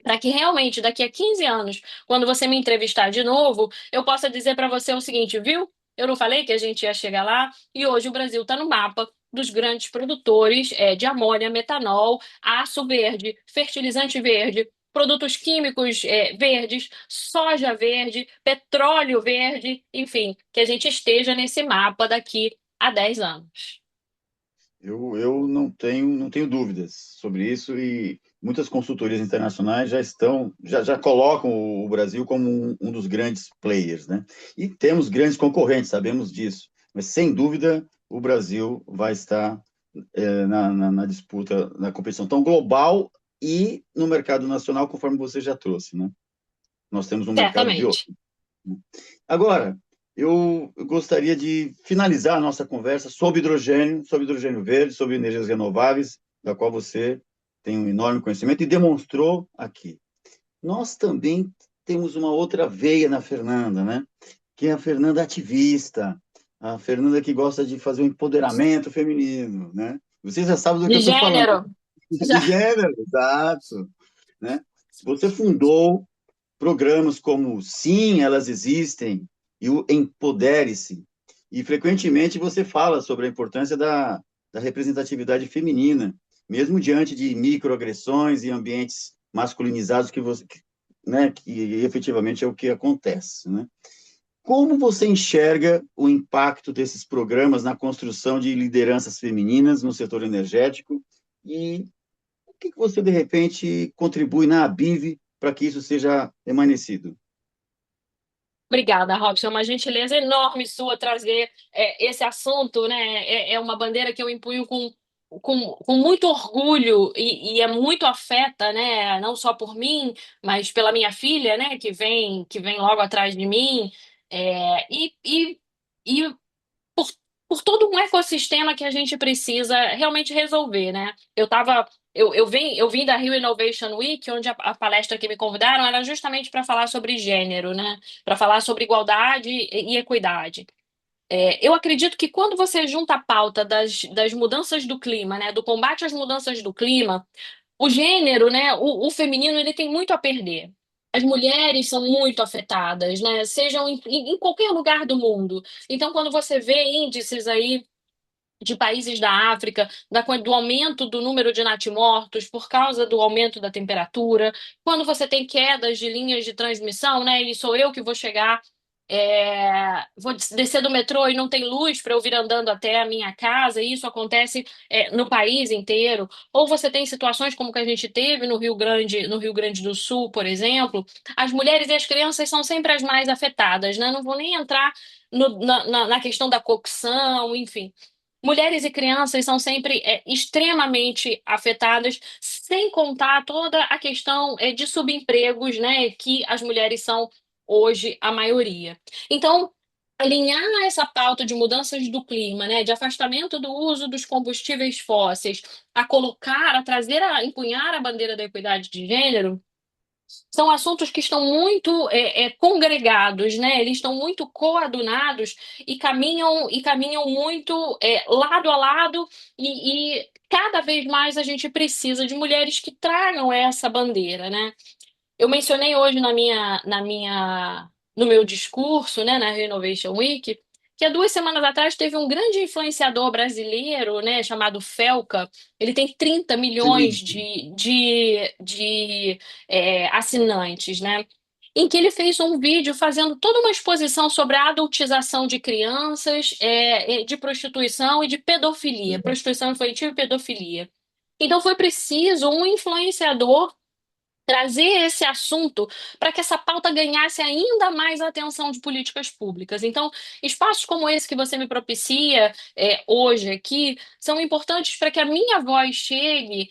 para que realmente daqui a 15 anos, quando você me entrevistar de novo, eu possa dizer para você o seguinte, viu? Eu não falei que a gente ia chegar lá, e hoje o Brasil está no mapa dos grandes produtores de amônia, metanol, aço verde, fertilizante verde, produtos químicos verdes, soja verde, petróleo verde, enfim, que a gente esteja nesse mapa daqui a 10 anos. Eu não tenho dúvidas sobre isso e muitas consultorias internacionais já colocam o Brasil como um dos grandes players, né? E temos grandes concorrentes, sabemos disso, mas sem dúvida o Brasil vai estar na disputa, na competição tão global e no mercado nacional, conforme você já trouxe, né? Nós temos um mercado de ouro. Certamente. Agora, eu gostaria de finalizar a nossa conversa sobre hidrogênio verde, sobre energias renováveis, da qual você tem um enorme conhecimento e demonstrou aqui. Nós também temos uma outra veia na Fernanda, né? Que é a Fernanda ativista, a Fernanda que gosta de fazer o empoderamento feminino, né? Você já sabe do que eu De estou falando. gênero. De Já. gênero, exato, né? Você fundou programas como Sim, Elas Existem e o Empodere-se. E frequentemente você fala sobre a importância da representatividade feminina, mesmo diante de microagressões e ambientes masculinizados né, que efetivamente é o que acontece, né? Como você enxerga o impacto desses programas na construção de lideranças femininas no setor energético e o que você, de repente, contribui na ABIV para que isso seja permanecido? Obrigada, Robson. É uma gentileza enorme sua trazer esse assunto, né? É uma bandeira que eu empunho com muito orgulho e é muito afeta, né, não só por mim, mas pela minha filha, né, que vem logo atrás de mim, e por, por todo um ecossistema que a gente precisa realmente resolver, né? Eu vim da Rio Innovation Week, onde a palestra que me convidaram era justamente para falar sobre gênero, né? Para falar sobre igualdade e equidade. Eu acredito que quando você junta a pauta das mudanças do clima, né, do combate às mudanças do clima, o gênero, né, o feminino, ele tem muito a perder. As mulheres são muito afetadas, né, sejam em qualquer lugar do mundo. Então, quando você vê índices aí de países da África, do aumento do número de natimortos por causa do aumento da temperatura, quando você tem quedas de linhas de transmissão, né? E sou eu que vou chegar, vou descer do metrô e não tem luz para eu vir andando até a minha casa, e isso acontece no país inteiro. Ou você tem situações como que a gente teve no Rio Grande do Sul, por exemplo, as mulheres e as crianças são sempre as mais afetadas, né? Não vou nem entrar na questão da cocção, enfim. Mulheres e crianças são sempre extremamente afetadas, sem contar toda a questão de subempregos, né, que as mulheres são hoje a maioria. Então, alinhar essa pauta de mudanças do clima, né, de afastamento do uso dos combustíveis fósseis, a trazer, a empunhar a bandeira da equidade de gênero, são assuntos que estão muito congregados, né? Eles estão muito coadunados e caminham muito lado a lado, e cada vez mais a gente precisa de mulheres que tragam essa bandeira, né? Eu mencionei hoje no meu discurso, né, na Renovation Week, que há 2 semanas atrás teve um grande influenciador brasileiro, né, chamado Felca. Ele tem 30 milhões Sim. de assinantes, né? Em que ele fez um vídeo fazendo toda uma exposição sobre a adultização de crianças, de prostituição e de pedofilia, prostituição infantil e pedofilia. Então foi preciso um influenciador trazer esse assunto para que essa pauta ganhasse ainda mais a atenção de políticas públicas. Então, espaços como esse que você me propicia hoje aqui são importantes para que a minha voz chegue,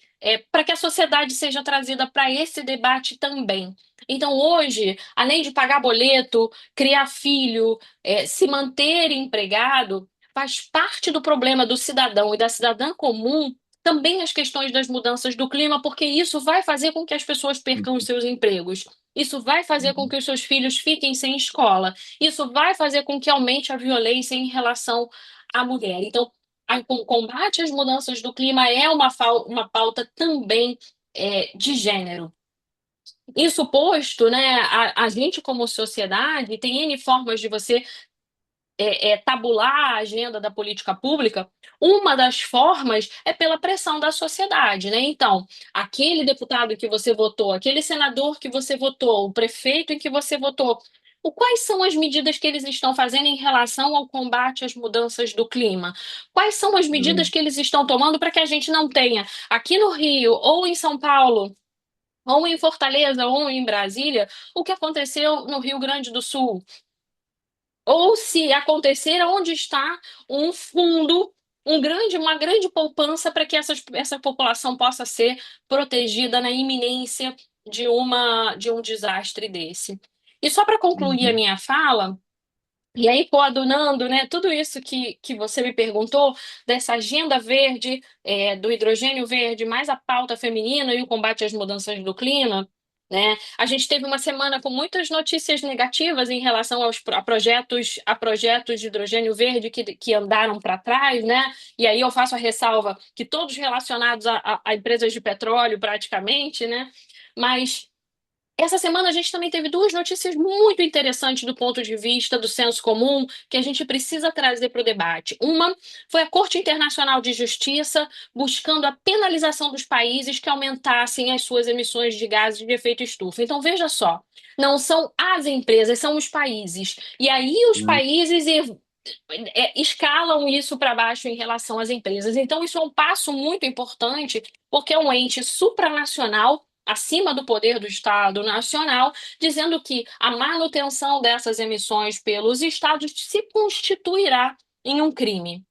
para que a sociedade seja trazida para esse debate também. Então, hoje, além de pagar boleto, criar filho, se manter empregado, faz parte do problema do cidadão e da cidadã comum também as questões das mudanças do clima, porque isso vai fazer com que as pessoas percam os seus empregos. Isso vai fazer com que os seus filhos fiquem sem escola. Isso vai fazer com que aumente a violência em relação à mulher. Então, o combate às mudanças do clima é uma pauta também de gênero. Isso posto, né, a gente como sociedade tem N formas de você tabular a agenda da política pública. Uma das formas é pela pressão da sociedade, né? Então, aquele deputado que você votou, aquele senador que você votou, o prefeito em que você votou, quais são as medidas que eles estão fazendo em relação ao combate às mudanças do clima? Quais são as medidas Hum. que eles estão tomando para que a gente não tenha aqui no Rio ou em São Paulo, ou em Fortaleza, ou em Brasília, o que aconteceu no Rio Grande do Sul? Ou se acontecer, onde está um fundo, uma grande poupança para que essa população possa ser protegida na iminência de um desastre desse. E só para concluir a Uhum. minha fala, e aí, coadunando, né, tudo isso que você me perguntou, dessa agenda verde, do hidrogênio verde, mais a pauta feminina e o combate às mudanças do clima, né? A gente teve uma semana com muitas notícias negativas em relação a projetos de hidrogênio verde que andaram para trás, né? E aí eu faço a ressalva que todos relacionados a empresas de petróleo, praticamente, né? Mas essa semana a gente também teve duas notícias muito interessantes do ponto de vista do senso comum que a gente precisa trazer para o debate. Uma foi a Corte Internacional de Justiça buscando a penalização dos países que aumentassem as suas emissões de gases de efeito estufa. Então, veja só, não são as empresas, são os países. E aí os Uhum. países escalam isso para baixo em relação às empresas. Então, isso é um passo muito importante, porque é um ente supranacional, acima do poder do Estado nacional, dizendo que a manutenção dessas emissões pelos estados se constituirá em um crime.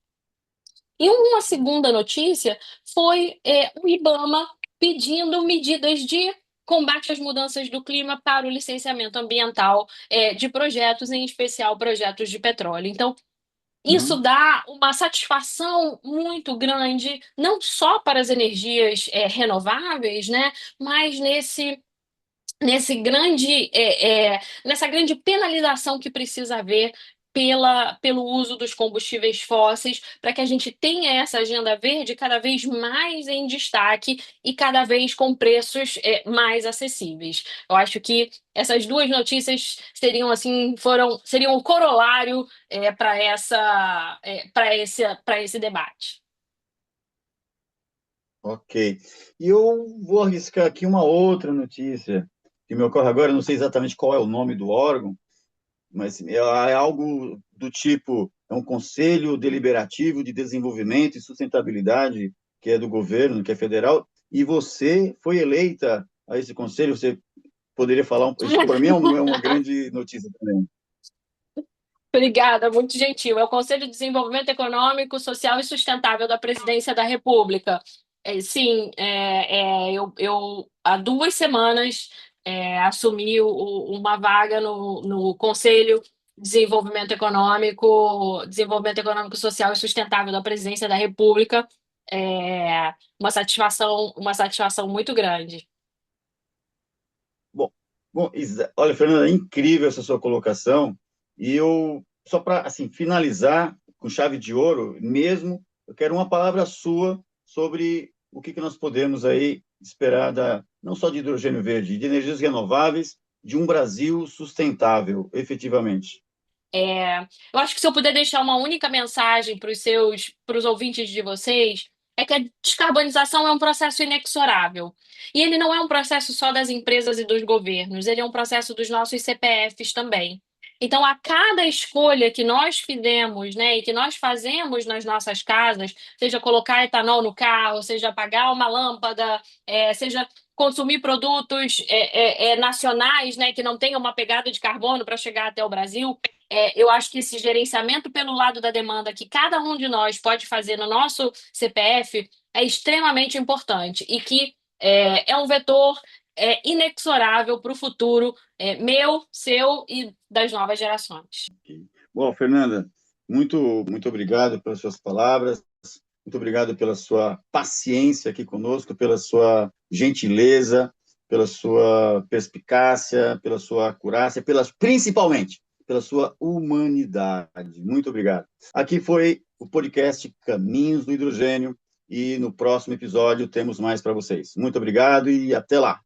E uma segunda notícia foi o IBAMA pedindo medidas de combate às mudanças do clima para o licenciamento ambiental de projetos, em especial projetos de petróleo. Então, isso Uhum. dá uma satisfação muito grande, não só para as energias renováveis, né, mas nessa grande penalização que precisa haver pelo uso dos combustíveis fósseis, para que a gente tenha essa agenda verde cada vez mais em destaque e cada vez com preços mais acessíveis. Eu acho que essas duas notícias seriam assim, seriam o corolário para esse debate. Ok. E eu vou arriscar aqui uma outra notícia que me ocorre agora, não sei exatamente qual é o nome do órgão, mas é algo do tipo, é um Conselho Deliberativo de Desenvolvimento e Sustentabilidade, que é do governo, que é federal, e você foi eleita a esse conselho, você poderia falar, isso para mim é uma grande notícia também. Obrigada, muito gentil. É o Conselho de Desenvolvimento Econômico, Social e Sustentável da Presidência da República. Sim, eu há 2 semanas assumi uma vaga no Conselho de Desenvolvimento Econômico, Social e Sustentável da Presidência da República. Uma satisfação muito grande. Bom, bom, olha, Fernanda, é incrível essa sua colocação, e eu, só para assim, finalizar com chave de ouro mesmo, eu quero uma palavra sua sobre o que nós podemos aí esperar não só de hidrogênio verde, de energias renováveis, de um Brasil sustentável, efetivamente. Eu acho que se eu puder deixar uma única mensagem para os ouvintes de vocês, é que a descarbonização é um processo inexorável. E ele não é um processo só das empresas e dos governos, ele é um processo dos nossos CPFs também. Então, a cada escolha que nós fizemos, né, e que nós fazemos nas nossas casas, seja colocar etanol no carro, seja apagar uma lâmpada, seja consumir produtos nacionais, né, que não tenham uma pegada de carbono para chegar até o Brasil, eu acho que esse gerenciamento pelo lado da demanda que cada um de nós pode fazer no nosso CPF é extremamente importante e que é um vetor inexorável para o futuro meu, seu e das novas gerações. Bom, Fernanda, muito obrigado pelas suas palavras, muito obrigado pela sua paciência aqui conosco, pela sua gentileza, pela sua perspicácia, pela sua acurácia, principalmente pela sua humanidade. Muito obrigado. Aqui foi o podcast Caminhos do Hidrogênio e no próximo episódio temos mais para vocês. Muito obrigado e até lá.